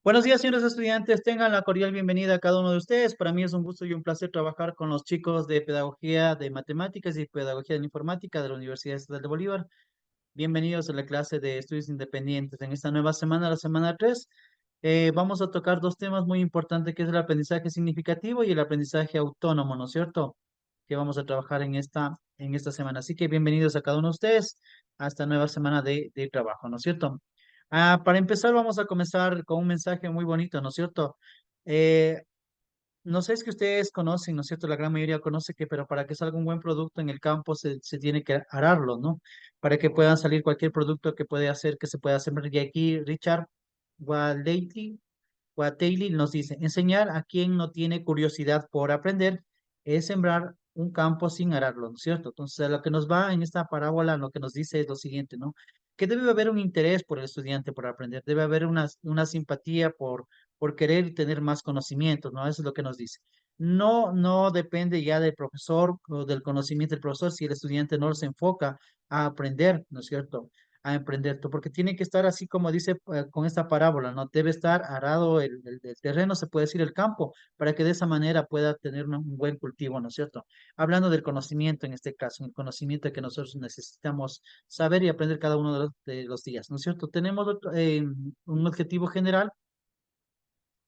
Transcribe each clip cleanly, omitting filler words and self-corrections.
Buenos días, señores estudiantes. Tengan la cordial bienvenida a cada uno de ustedes. Para mí es un gusto y un placer trabajar con los chicos de Pedagogía de Matemáticas y Pedagogía de la Informática de la Universidad Estatal de Bolívar. Bienvenidos a la clase de Estudios Independientes. En esta nueva semana, la semana 3, vamos a tocar dos temas muy importantes, que es el aprendizaje significativo y el aprendizaje autónomo, ¿no es cierto? Que vamos a trabajar en esta semana. Así que bienvenidos a cada uno de ustedes a esta nueva semana de trabajo, ¿no es cierto? Para empezar, vamos a comenzar con un mensaje muy bonito, ¿no es cierto? Eh, no sé, es que ustedes conocen, ¿no es cierto? La gran mayoría conoce que, pero para que salga un buen producto en el campo se tiene que ararlo, ¿no? Para que puedan salir cualquier producto que puede hacer, que se pueda sembrar. Y aquí Richard Guatelli nos dice, enseñar a quien no tiene curiosidad por aprender es sembrar un campo sin ararlo, ¿no es cierto? Entonces, lo que nos va en esta parábola, lo que nos dice es lo siguiente, ¿no? Que debe haber un interés por el estudiante por aprender, debe haber una simpatía por querer tener más conocimientos, ¿no? Eso es lo que nos dice. No depende ya del profesor o del conocimiento del profesor si el estudiante no se enfoca a aprender, ¿no es cierto? A emprender, porque tiene que estar así como dice con esta parábola, ¿no? Debe estar arado el terreno, se puede decir el campo, para que de esa manera pueda tener un buen cultivo, ¿no es cierto? Hablando del conocimiento en este caso, el conocimiento que nosotros necesitamos saber y aprender cada uno de los días, ¿no es cierto? Tenemos un objetivo general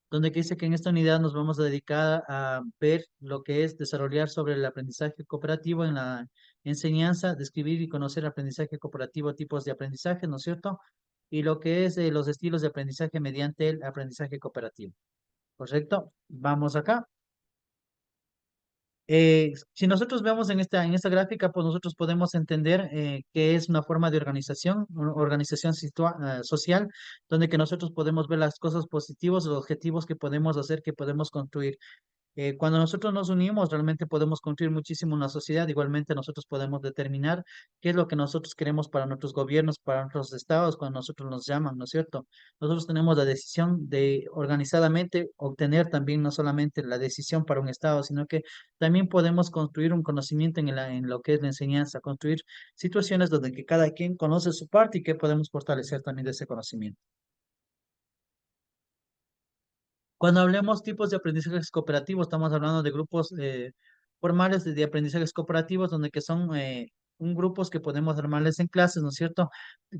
donde que dice que en esta unidad nos vamos a dedicar a ver lo que es desarrollar sobre el aprendizaje cooperativo en la enseñanza, describir y conocer aprendizaje cooperativo, tipos de aprendizaje, ¿no es cierto? Y lo que es los estilos de aprendizaje mediante el aprendizaje cooperativo, ¿correcto? Vamos acá. Si nosotros vemos en esta gráfica, pues nosotros podemos entender que es una forma de organización, una organización social, donde que nosotros podemos ver las cosas positivas, los objetivos que podemos hacer, que podemos construir. Cuando nosotros nos unimos, realmente podemos construir muchísimo una sociedad. Igualmente, nosotros podemos determinar qué es lo que nosotros queremos para nuestros gobiernos, para nuestros estados, cuando nosotros nos llaman, ¿no es cierto? Nosotros tenemos la decisión de organizadamente obtener también no solamente la decisión para un estado, sino que también podemos construir un conocimiento en lo que es la enseñanza, construir situaciones donde que cada quien conoce su parte y que podemos fortalecer también de ese conocimiento. Cuando hablemos tipos de aprendizajes cooperativos, estamos hablando de grupos formales de aprendizajes cooperativos, donde que son un grupos que podemos armarles en clases, ¿no es cierto?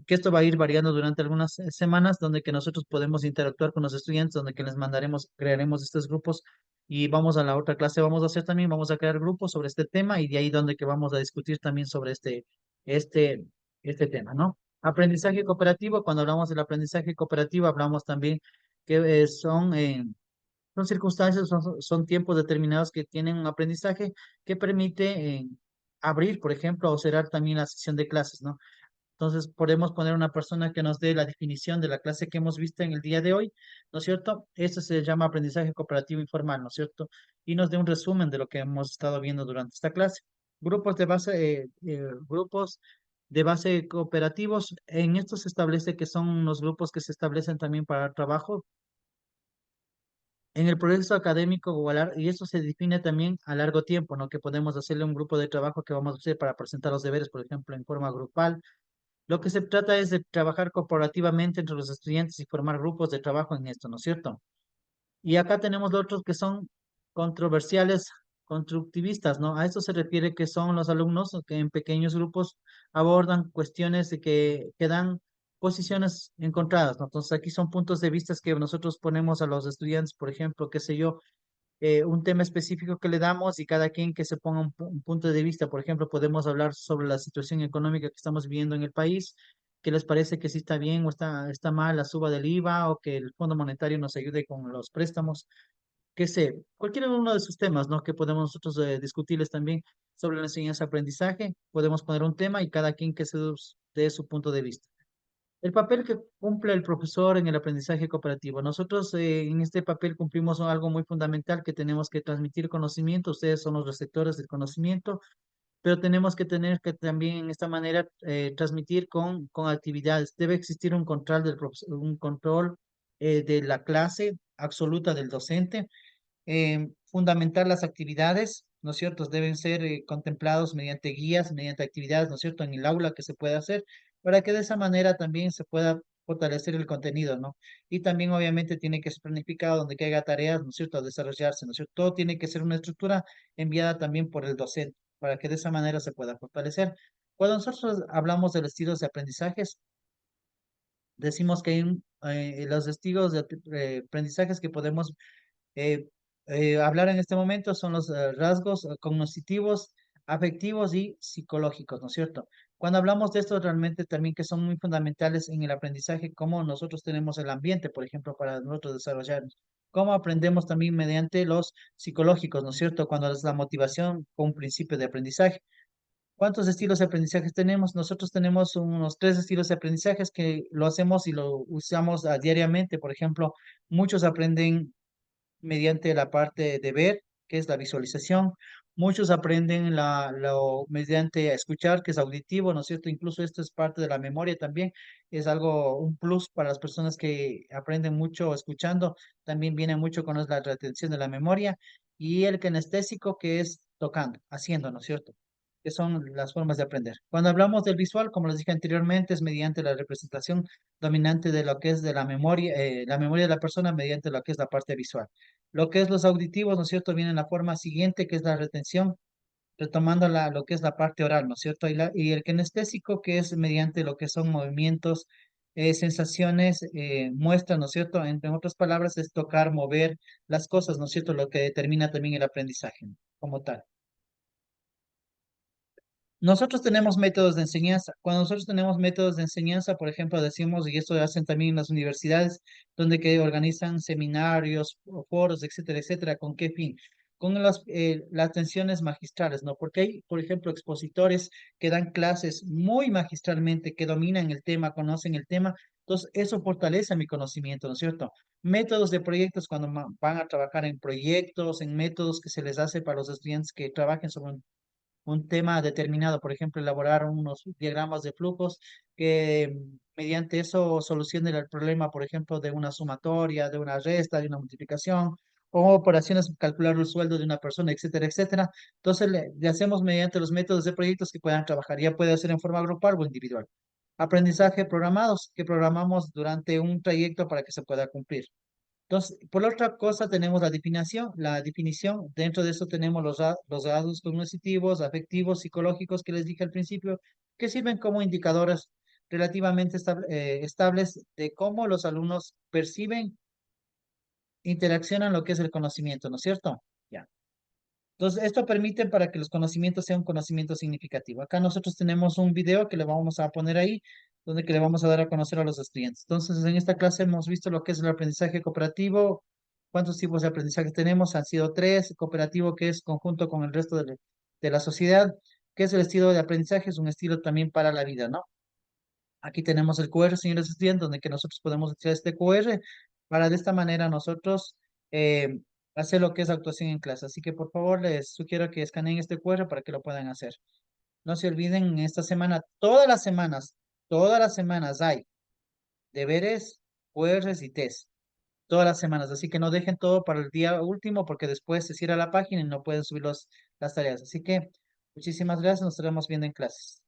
Que esto va a ir variando durante algunas semanas, donde que nosotros podemos interactuar con los estudiantes, donde que les mandaremos, crearemos estos grupos y vamos a la otra clase, vamos a hacer también, vamos a crear grupos sobre este tema y de ahí donde que vamos a discutir también sobre este, este tema, ¿no? Aprendizaje cooperativo, cuando hablamos del aprendizaje cooperativo, hablamos también que son circunstancias, son tiempos determinados que tienen un aprendizaje que permite abrir, por ejemplo, o cerrar también la sesión de clases, ¿no? Entonces, podemos poner una persona que nos dé la definición de la clase que hemos visto en el día de hoy, ¿no es cierto? Esto se llama aprendizaje cooperativo informal, ¿no es cierto? Y nos dé un resumen de lo que hemos estado viendo durante esta clase. Grupos de base cooperativos, en esto se establece que son los grupos que se establecen también para el trabajo en el proceso académico o y eso se define también a largo tiempo, ¿no? Que podemos hacerle un grupo de trabajo que vamos a hacer para presentar los deberes, por ejemplo, en forma grupal. Lo que se trata es de trabajar corporativamente entre los estudiantes y formar grupos de trabajo en esto, ¿no es cierto? Y acá tenemos los otros que son controversiales, constructivistas, ¿no? A esto se refiere que son los alumnos que en pequeños grupos abordan cuestiones que dan posiciones encontradas, ¿no? Entonces aquí son puntos de vista que nosotros ponemos a los estudiantes, por ejemplo, qué sé yo, un tema específico que le damos y cada quien que se ponga un punto de vista. Por ejemplo, podemos hablar sobre la situación económica que estamos viviendo en el país, qué les parece que sí está bien o está mal la suba del IVA o que el Fondo Monetario nos ayude con los préstamos, qué sé, cualquier uno de esos temas, ¿no? Que podemos nosotros discutirles también sobre la enseñanza-aprendizaje. Podemos poner un tema y cada quien que se dé su punto de vista. El papel que cumple el profesor en el aprendizaje cooperativo. Nosotros en este papel cumplimos algo muy fundamental que tenemos que transmitir conocimiento. Ustedes son los receptores del conocimiento, pero tenemos que tener que también en esta manera transmitir con actividades. Debe existir un control del profesor, un control de la clase absoluta del docente, fundamentar las actividades, ¿no es cierto? Deben ser contemplados mediante guías, mediante actividades, ¿no es cierto? En el aula que se pueda hacer, para que de esa manera también se pueda fortalecer el contenido, ¿no? Y también obviamente tiene que ser planificado donde que haya tareas, ¿no es cierto?, a desarrollarse, ¿no es cierto? Todo tiene que ser una estructura enviada también por el docente para que de esa manera se pueda fortalecer. Cuando nosotros hablamos de los estilos de aprendizajes, decimos que hay los estilos de aprendizajes que podemos eh, hablar en este momento son los rasgos cognitivos, afectivos y psicológicos, ¿no es cierto? Cuando hablamos de esto, realmente también que son muy fundamentales en el aprendizaje, cómo nosotros tenemos el ambiente, por ejemplo, para nosotros desarrollarnos. Cómo aprendemos también mediante los psicológicos, ¿no es cierto? Cuando es la motivación con un principio de aprendizaje. ¿Cuántos estilos de aprendizaje tenemos? Nosotros tenemos unos 3 estilos de aprendizajes que lo hacemos y lo usamos diariamente. Por ejemplo, muchos aprenden mediante la parte de ver, que es la visualización. Muchos aprenden mediante escuchar, que es auditivo, ¿no es cierto? Incluso esto es parte de la memoria también. Es algo, un plus para las personas que aprenden mucho escuchando. También viene mucho con la retención de la memoria. Y el kinestésico, que es tocando, haciendo, ¿no es cierto? Que son las formas de aprender. Cuando hablamos del visual, como les dije anteriormente, es mediante la representación dominante de lo que es de la memoria de la persona mediante lo que es la parte visual. Lo que es los auditivos, ¿no es cierto? Viene en la forma siguiente, que es la retención, retomando lo que es la parte oral, ¿no es cierto? Y el kinestésico, que es mediante lo que son movimientos, sensaciones, muestras, ¿no es cierto? En otras palabras, es tocar, mover las cosas, ¿no es cierto? Lo que determina también el aprendizaje, ¿no? Como tal. Nosotros tenemos métodos de enseñanza. Cuando nosotros tenemos métodos de enseñanza, por ejemplo, decimos, y esto lo hacen también las universidades, donde que organizan seminarios, o foros, etcétera, etcétera, ¿con qué fin? Con las atenciones magistrales, ¿no? Porque hay, por ejemplo, expositores que dan clases muy magistralmente, que dominan el tema, conocen el tema, entonces eso fortalece mi conocimiento, ¿no es cierto? Métodos de proyectos, cuando van a trabajar en proyectos, en métodos que se les hace para los estudiantes que trabajen sobre un tema determinado, por ejemplo, elaborar unos diagramas de flujos que mediante eso solucionen el problema, por ejemplo, de una sumatoria, de una resta, de una multiplicación, o operaciones, calcular el sueldo de una persona, etcétera, etcétera. Entonces, le hacemos mediante los métodos de proyectos que puedan trabajar, ya puede ser en forma grupal o individual. Aprendizaje programados, que programamos durante un trayecto para que se pueda cumplir. Entonces, por otra cosa tenemos la definición, dentro de eso tenemos los rasgos cognitivos, afectivos, psicológicos que les dije al principio, que sirven como indicadores relativamente estables de cómo los alumnos perciben, interaccionan lo que es el conocimiento, ¿no es cierto? Ya. Entonces, esto permite para que los conocimientos sean un conocimiento significativo. Acá nosotros tenemos un video que le vamos a poner ahí, donde que le vamos a dar a conocer a los estudiantes. Entonces, en esta clase hemos visto lo que es el aprendizaje cooperativo, cuántos tipos de aprendizaje tenemos, han sido 3, cooperativo que es conjunto con el resto de la sociedad, que es el estilo de aprendizaje, es un estilo también para la vida, ¿no? Aquí tenemos el QR, señores estudiantes, donde que nosotros podemos utilizar este QR para de esta manera nosotros eh, hacer lo que es actuación en clase. Así que por favor les sugiero que escaneen este QR para que lo puedan hacer. No se olviden, en esta semana, todas las semanas hay deberes, QRs y test. Todas las semanas. Así que no dejen todo para el día último porque después se cierra la página y no pueden subir las tareas. Así que muchísimas gracias. Nos estaremos viendo en clases.